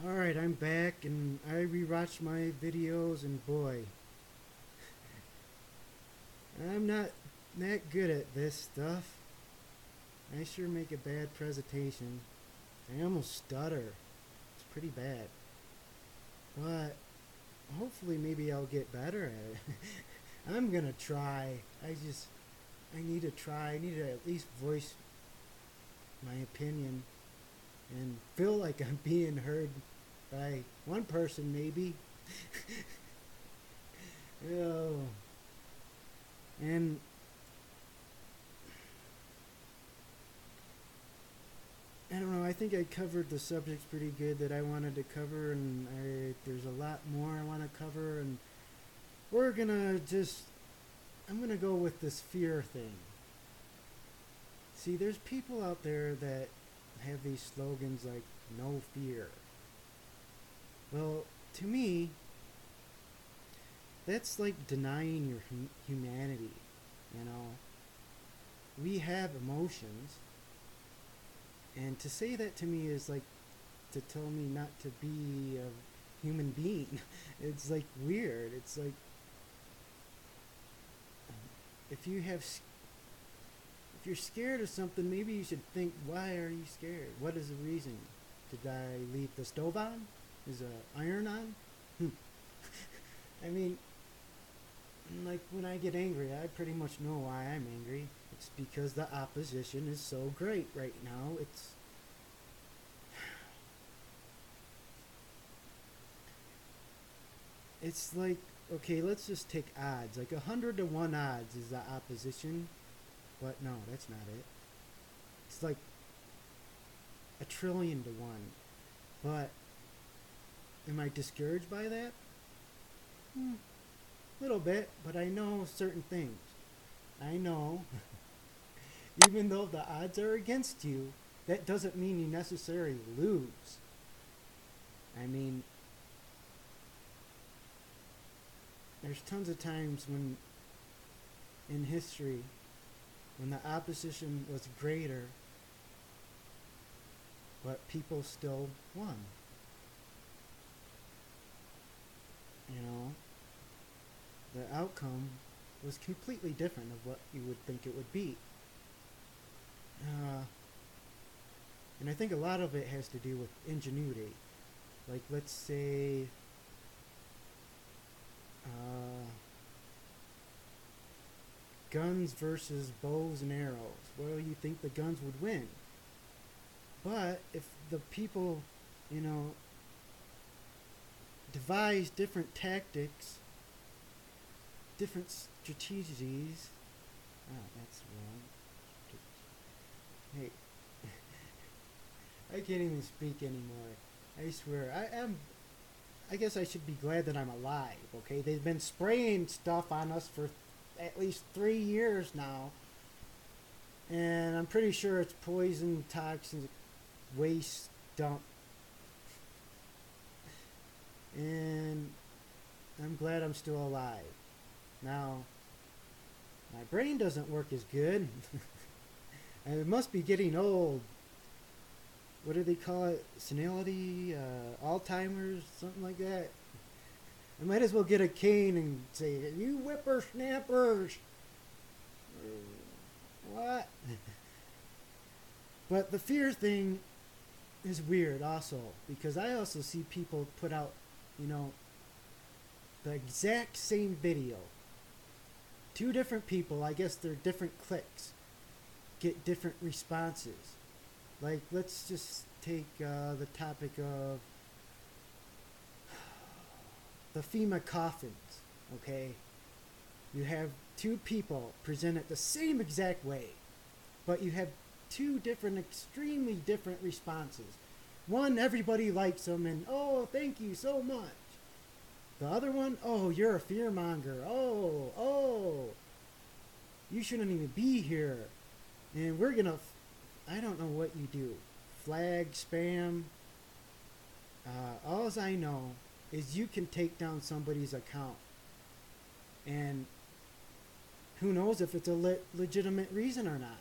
Alright, I'm back and I rewatched my videos and boy, I'm not that good at this stuff. I sure make a bad presentation. I almost stutter. It's pretty bad. But hopefully maybe I'll get better at it. I'm gonna try. I need to try. I need to at least voice my opinion and feel like I'm being heard by one person maybe. Oh, and I don't know. I think I covered the subjects pretty good that I wanted to cover, and there's a lot more I want to cover, and we're gonna just. I'm gonna go with this fear thing. See, there's people out there that have these slogans like "No fear." Well, to me, that's like denying your humanity. You know, we have emotions, and to say that to me is like to tell me not to be a human being. It's like weird. It's like if you have if you're scared of something, maybe you should think, why are you scared? What is the reason? Did I leave the stove on? Is the iron on? I mean, like when I get angry, I pretty much know why I'm angry. It's because the opposition is so great right now. It's like, okay, let's just take odds. Like 100 to 1 odds is the opposition, but no, that's not it. It's like a trillion to one. But am I discouraged by that? Hmm, little bit, but I know certain things. I know, even though the odds are against you, that doesn't mean you necessarily lose. I mean, there's tons of times when in history when the opposition was greater, but people still won. You know, the outcome was completely different of what you would think it would be. Uh, and I think a lot of it has to do with ingenuity. Like, let's say, uh, guns versus bows and arrows. Well, you think the guns would win. But if the people, you know, devise different tactics, different strategies. Oh, that's wrong. Hey, I can't even speak anymore. I swear. I guess I should be glad that I'm alive. Okay, they've been spraying stuff on us for at least 3 years now, and I'm pretty sure it's poison, toxins, waste dump, and I'm glad I'm still alive. Now, my brain doesn't work as good. And it must be getting old. What do they call it? Senility? Alzheimer's? Something like that? I might as well get a cane and say, "You whippersnappers!" What? But the fear thing is weird also, because I also see people put out, you know, the exact same video. Two different people, I guess they're different clicks, get different responses. Like, let's just take the topic of the FEMA coffins, okay? You have two people present it the same exact way, but you have two different, extremely different responses. One, everybody likes them and, oh, thank you so much. The other one, oh, you're a fearmonger. Oh, you shouldn't even be here. And we're gonna, I don't know what you do. Flag, spam. All I know is you can take down somebody's account. And who knows if it's a legitimate reason or not.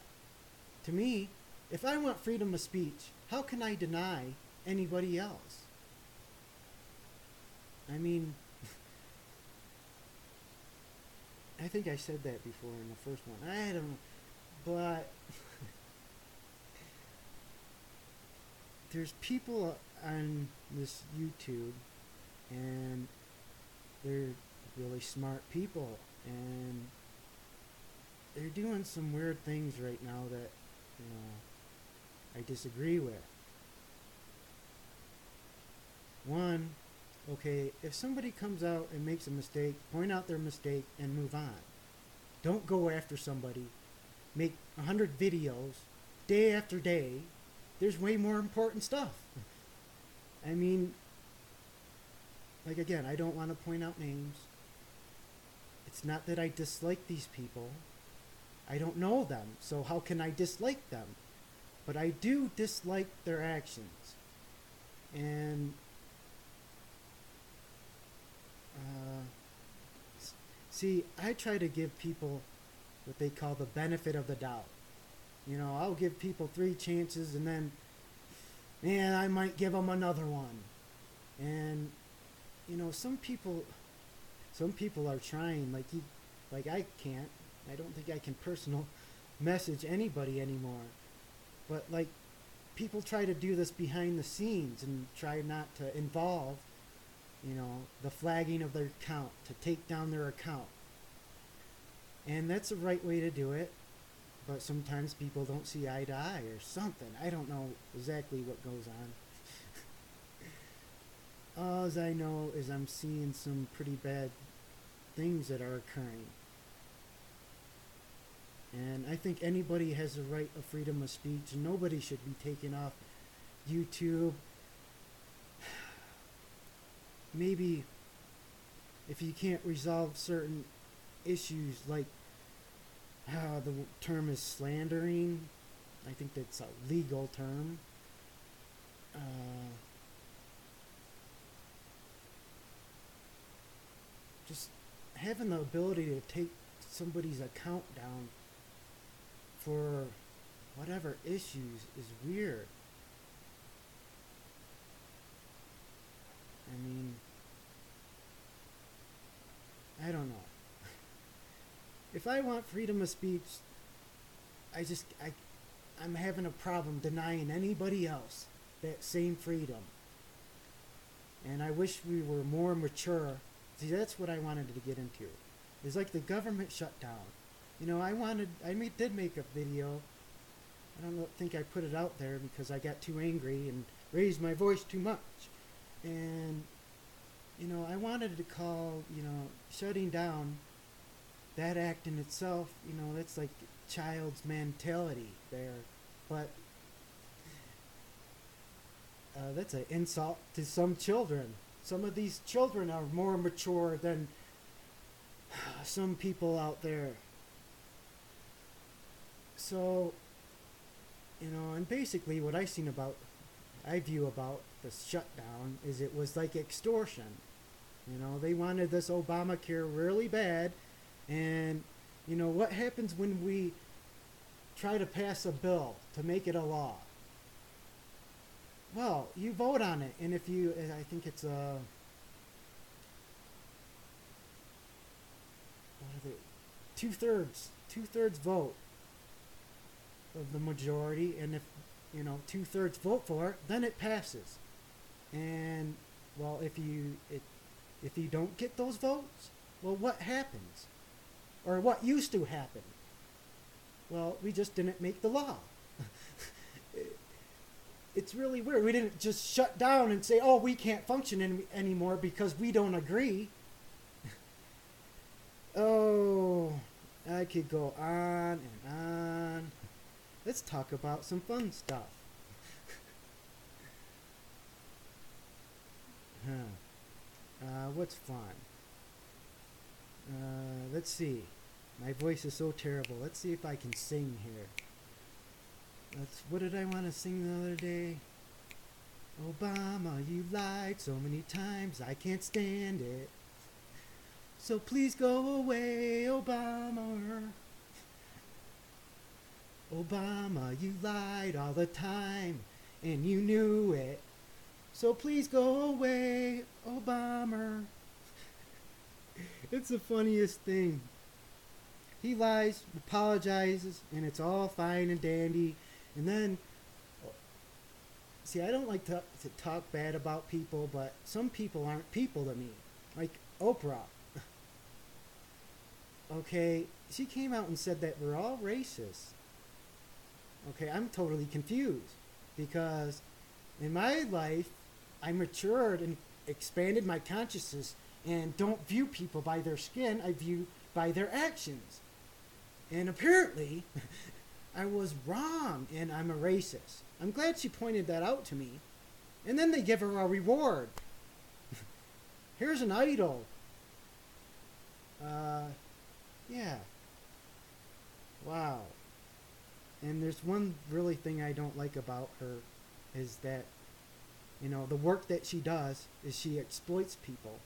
To me, if I want freedom of speech, how can I deny anybody else? I mean, I think I said that before in the first one. I don't know. But there's people on this YouTube, and they're really smart people, and they're doing some weird things right now that, you know, I disagree with. One, okay, if somebody comes out and makes a mistake, point out their mistake and move on. Don't go after somebody. Make 100 videos day after day. There's way more important stuff. I mean, like again, I don't want to point out names. It's not that I dislike these people. I don't know them, so how can I dislike them? But I do dislike their actions. And uh, see, I try to give people what they call the benefit of the doubt. You know, I'll give people 3 chances, and then, man, I might give them another one. And you know, some people are trying, like I can't. I don't think I can personal message anybody anymore. But like, people try to do this behind the scenes and try not to involve, you know, the flagging of their account, to take down their account. And that's the right way to do it. But sometimes people don't see eye to eye or something. I don't know exactly what goes on. All I know is I'm seeing some pretty bad things that are occurring. And I think anybody has the right of freedom of speech. Nobody should be taken off YouTube. Maybe if you can't resolve certain issues, like the term is slandering. I think that's a legal term. Just having the ability to take somebody's account down for whatever issues is weird. I mean, I don't know. If I want freedom of speech, I'm having a problem denying anybody else that same freedom. And I wish we were more mature. See, that's what I wanted to get into. It's like the government shutdown. You know, did make a video. I don't think I put it out there because I got too angry and raised my voice too much. And, you know, I wanted to call, you know, shutting down, that act in itself, you know, that's like child's mentality there. But that's an insult to some children. Some of these children are more mature than some people out there. So, you know, and basically what I view about the shutdown is it was like extortion. You know, they wanted this Obamacare really bad, and, you know, what happens when we try to pass a bill to make it a law? Well, you vote on it, and if you, I think it's what are they, two-thirds vote of the majority, and if, you know, 2/3 vote for it, then it passes. And, well, if you don't get those votes, well, what happens? Or what used to happen? Well, we just didn't make the law. It's really weird. We didn't just shut down and say, oh, we can't function anymore because we don't agree. Oh, I could go on and on. Let's talk about some fun stuff. What's fun? Let's see. My voice is so terrible. Let's see if I can sing here. What did I want to sing the other day? Obama, you lied so many times, I can't stand it. So please go away, Obama. Obama, you lied all the time, and you knew it. So please go away, Obama. It's the funniest thing. He lies, apologizes, and it's all fine and dandy. And then, see, I don't like to talk bad about people, but some people aren't people to me. Like Oprah. Okay, she came out and said that we're all racist. Okay, I'm totally confused because in my life, I matured and expanded my consciousness and don't view people by their skin, I view by their actions. And apparently, I was wrong and I'm a racist. I'm glad she pointed that out to me. And then they give her a reward. Here's an idol. Yeah. Wow. And there's one really thing I don't like about her is that, the work that she does is she exploits people.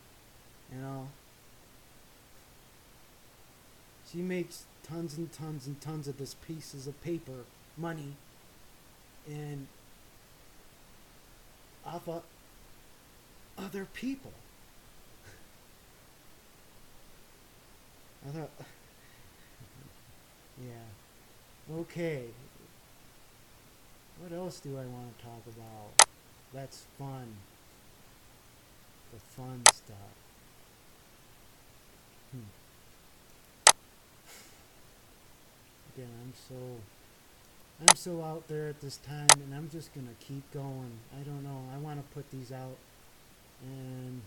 You know, she makes tons and tons and tons of this pieces of paper, money, and off of other people. I thought, yeah. Okay. What else do I want to talk about? That's fun. The fun stuff. Again, I'm so out there at this time, and I'm just gonna keep going. I don't know. I want to put these out, and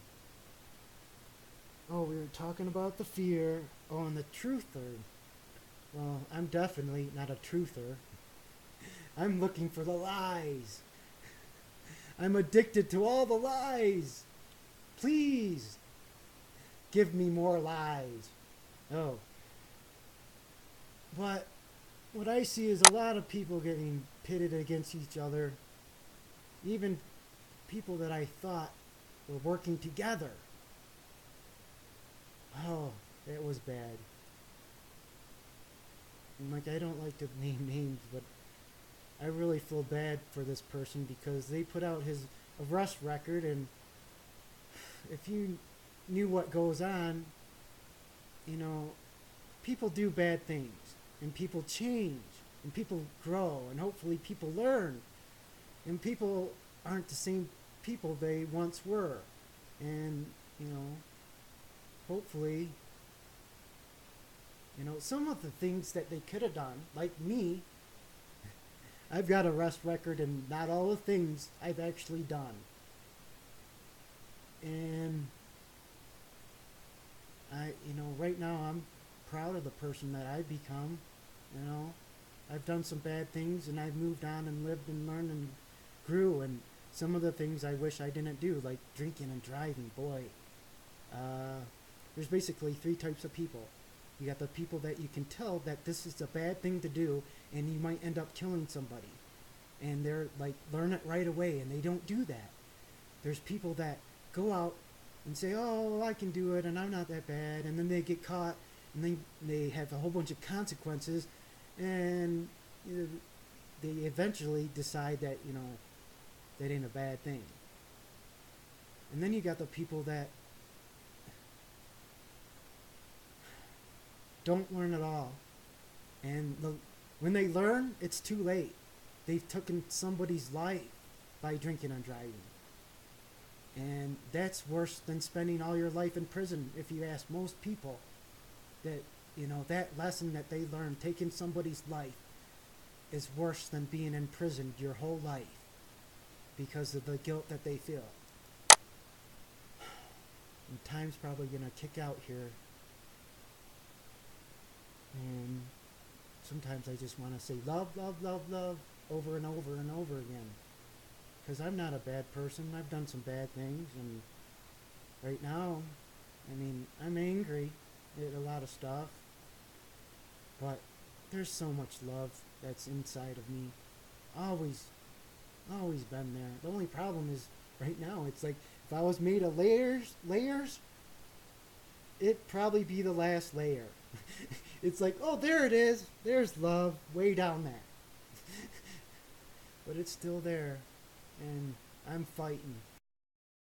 we were talking about the fear. Oh, and the truther. Well, I'm definitely not a truther. I'm looking for the lies. I'm addicted to all the lies. Please, give me more lies. Oh. But what I see is a lot of people getting pitted against each other. Even people that I thought were working together. Oh, that was bad. And I don't like to name names, but I really feel bad for this person because they put out his arrest record, and if you knew what goes on, people do bad things, and people change, and people grow, and hopefully people learn, and people aren't the same people they once were, and hopefully, some of the things that they could have done, like me, I've got a arrest record and not all the things I've actually done. And right now I'm proud of the person that I've become. I've done some bad things and I've moved on and lived and learned and grew. And some of the things I wish I didn't do, like drinking and driving, boy. There's basically three types of people. You got the people that you can tell that this is a bad thing to do and you might end up killing somebody. And they're like, learn it right away, and they don't do that. There's people that go out and say, oh, I can do it and I'm not that bad. And then they get caught and they have a whole bunch of consequences. And they eventually decide that, that ain't a bad thing. And then you got the people that don't learn at all. And when they learn, it's too late. They've taken somebody's life by drinking and driving. And that's worse than spending all your life in prison. If you ask most people, that that lesson that they learned, taking somebody's life, is worse than being in prison your whole life because of the guilt that they feel. And time's probably gonna kick out here. And sometimes I just want to say love, love, love, love over and over and over again. Because I'm not a bad person. I've done some bad things. And right now, I'm angry at a lot of stuff. But there's so much love that's inside of me. Always been there. The only problem is right now, it's like if I was made of layers, it'd probably be the last layer. It's like, oh, there it is. There's love way down there. But it's still there. And I'm fighting.